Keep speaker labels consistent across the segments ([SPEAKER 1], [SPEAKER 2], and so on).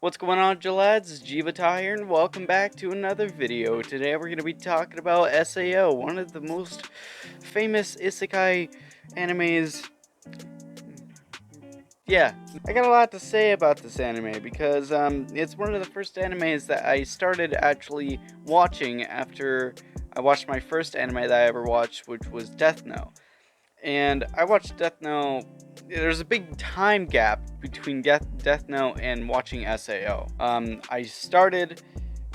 [SPEAKER 1] What's going on, lads? It's Jivatah here, and welcome back to another video. Today we're going to be talking about Sao, one of the most famous isekai animes. Yeah, I got a lot to say about this anime because it's one of the first animes that I started actually watching after I watched my first anime that I ever watched, which was Death Note. And I watched Death Note. There's a big time gap between Death Note and watching Sao. I started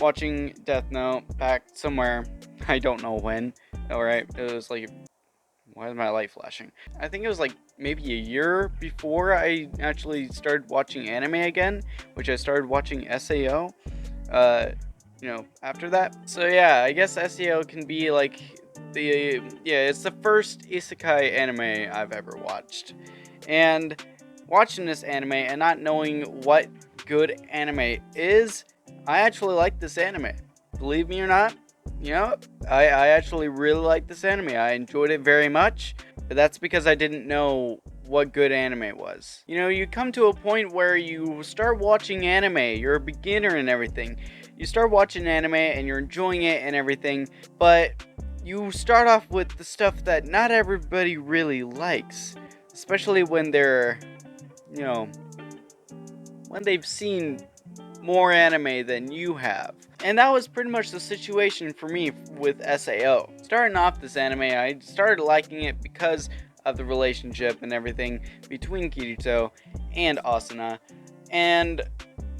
[SPEAKER 1] watching Death Note back somewhere, I don't know when. Alright, it was like, why is my light flashing? I think it was like maybe a year before I actually started watching anime again, which I started watching Sao. After that. So yeah, I guess Sao can be like it's the first isekai anime I've ever watched. And watching this anime and not knowing what good anime is, I actually like this anime. Believe me or not, I actually really like this anime. I enjoyed it very much, but that's because I didn't know what good anime was. You come to a point where you start watching anime, you're a beginner and everything. You start watching anime and you're enjoying it and everything, but you start off with the stuff that not everybody really likes, especially when they're, when they've seen more anime than you have. And that was pretty much the situation for me with SAO. Starting off this anime, I started liking it because of the relationship and everything between Kirito and Asuna. And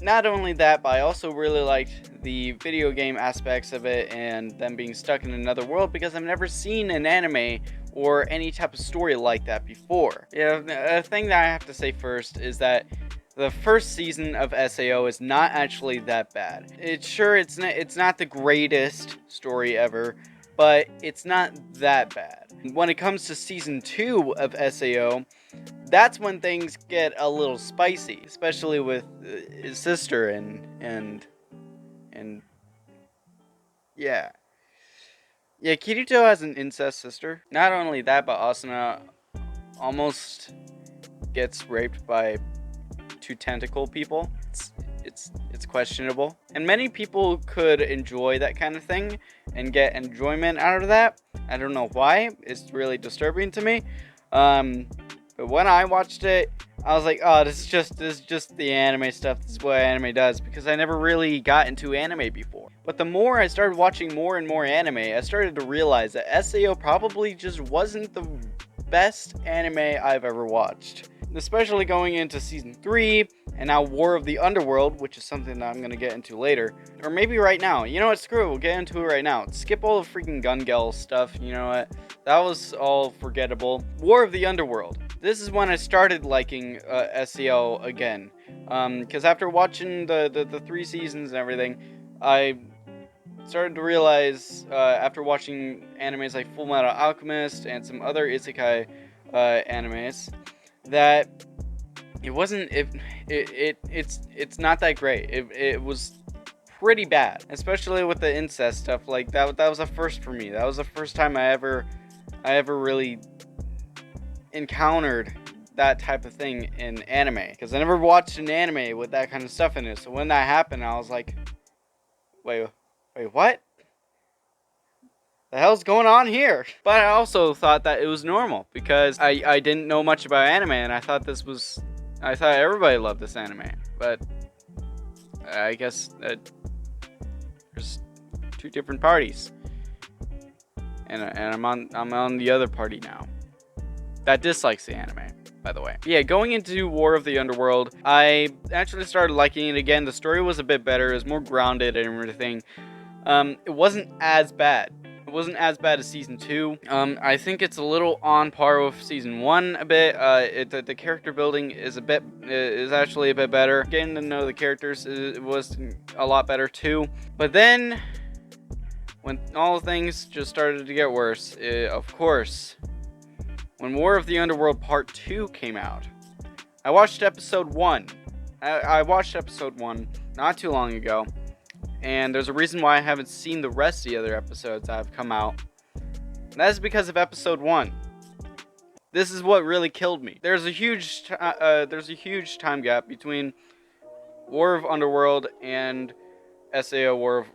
[SPEAKER 1] not only that, but I also really liked the video game aspects of it and them being stuck in another world because I've never seen an anime or any type of story like that before. A thing that I have to say first is that the first season of SAO is not actually that bad. It's not the greatest story ever, but it's not that bad. When it comes to season 2 of SAO, that's when things get a little spicy, especially with his sister and yeah. Yeah, Kirito has an incest sister. Not only that, but Asuna almost gets raped by two tentacle people. It's questionable. And many people could enjoy that kind of thing and get enjoyment out of that. I don't know why. It's really disturbing to me. But when I watched it, I was like, oh, this is just the anime stuff. This is what anime does, because I never really got into anime before. But the more I started watching more and more anime, I started to realize that SAO probably just wasn't the best anime I've ever watched. Especially going into season 3 and now War of the Underworld, which is something that I'm going to get into later. Or maybe right now. You know what? Screw it. We'll get into it right now. Skip all the freaking Gun stuff. You know what? That was all forgettable. War of the Underworld. This is when I started liking SEO again. Because after watching the 3 seasons and everything, I started to realize, after watching animes like Full Metal Alchemist and some other isekai animes, that it wasn't it's not that great. It was pretty bad, especially with the incest stuff. Like that was a first for me. That was the first time I ever really encountered that type of thing in anime, because I never watched an anime with that kind of stuff in it. So when that happened, I was like, wait, what the hell's going on here? But I also thought that it was normal because I didn't know much about anime, and I thought everybody loved this anime. But I guess that there's two different parties, and I'm on the other party now that dislikes the anime, by the way. Yeah, going into War of the Underworld, I actually started liking it again. The story was a bit better. It was more grounded and everything. It wasn't as bad. It wasn't as bad as season 2. I think it's a little on par with season 1 a bit. The character building is actually a bit better. Getting to know the characters was a lot better too. But then, when all things just started to get worse, of course, when War of the Underworld Part 2 came out, I watched episode 1. I watched episode 1 not too long ago. And there's a reason why I haven't seen the rest of the other episodes that have come out. And that is because of episode 1. This is what really killed me. There's a huge time gap between War of Underworld and Sao War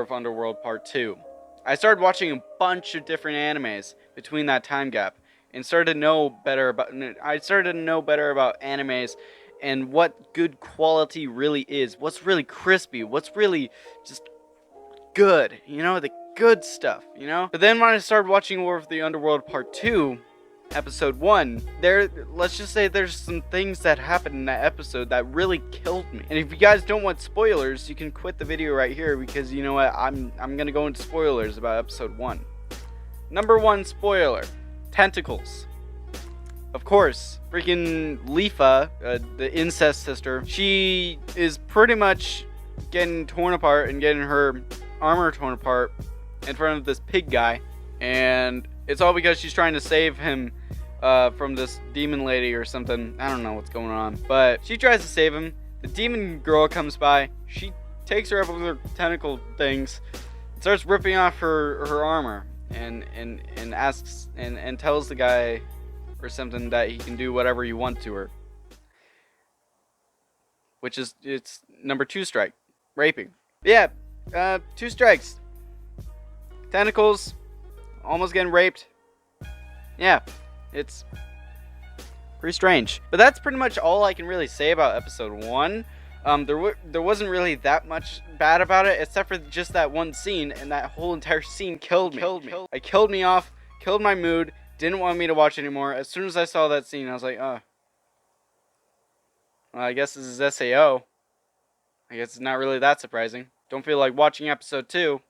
[SPEAKER 1] of Underworld Part 2. I started watching a bunch of different animes between that time gap and started to know better about animes and what good quality really is. What's really crispy, what's really just good, the good stuff, But then when I started watching War of the Underworld Part 2, episode 1, let's just say there's some things that happened in that episode that really killed me. And if you guys don't want spoilers, you can quit the video right here, because you know what, I'm gonna go into spoilers about episode 1. Number 1 spoiler: tentacles. Of course, freaking Lifa, the incest sister, she is pretty much getting torn apart and getting her armor torn apart in front of this pig guy, and it's all because she's trying to save him from this demon lady or something. I don't know what's going on, but she tries to save him. The demon girl comes by, she takes her up with her tentacle things, starts ripping off her armor, and asks and tells the guy or something that he can do whatever you want to her, which is, it's number 2 strike, raping. Yeah, 2 strikes, tentacles, almost getting raped. Yeah, it's pretty strange. But that's pretty much all I can really say about episode 1. There wasn't really that much bad about it, except for just that one scene, and that whole entire scene killed me. It killed me off, killed my mood, didn't want me to watch anymore. As soon as I saw that scene, I was like, well, I guess this is SAO. I guess it's not really that surprising. Don't feel like watching episode 2.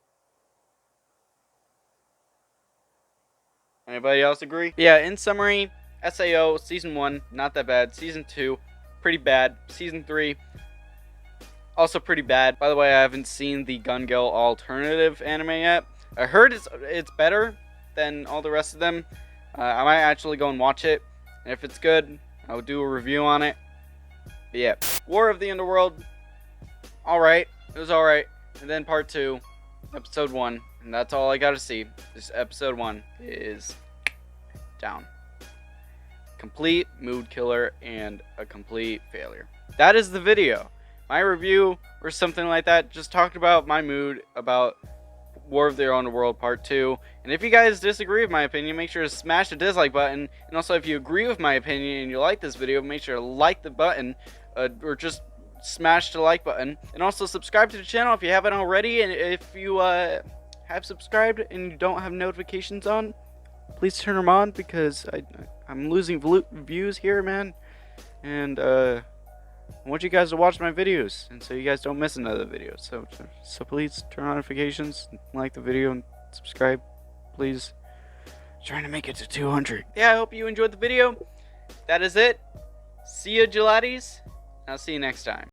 [SPEAKER 1] Anybody else agree? Yeah, in summary, SAO Season 1, not that bad. Season 2, pretty bad. Season 3, also pretty bad. By the way, I haven't seen the Gun Girl alternative anime yet. I heard it's better than all the rest of them. I might actually go and watch it. And if it's good, I'll do a review on it. But yeah, War of the Underworld, alright. It was alright. And then Part 2, Episode 1. And that's all I gotta see. This Episode 1 is down. Complete mood killer and a complete failure. That is the video. My review or something like that just talked about my mood about War of the Underworld Part 2. And if you guys disagree with my opinion, make sure to smash the dislike button. And also, if you agree with my opinion and you like this video, make sure to like the button, or just smash the like button. And also subscribe to the channel if you haven't already. And if you have subscribed and you don't have notifications on, please turn them on, because I'm losing views here, man. And I want you guys to watch my videos, and so you guys don't miss another video. So please turn on notifications, like the video, and subscribe, please. Trying to make it to 200. Yeah, I hope you enjoyed the video. That is it. See ya, gelatis. I'll see you next time.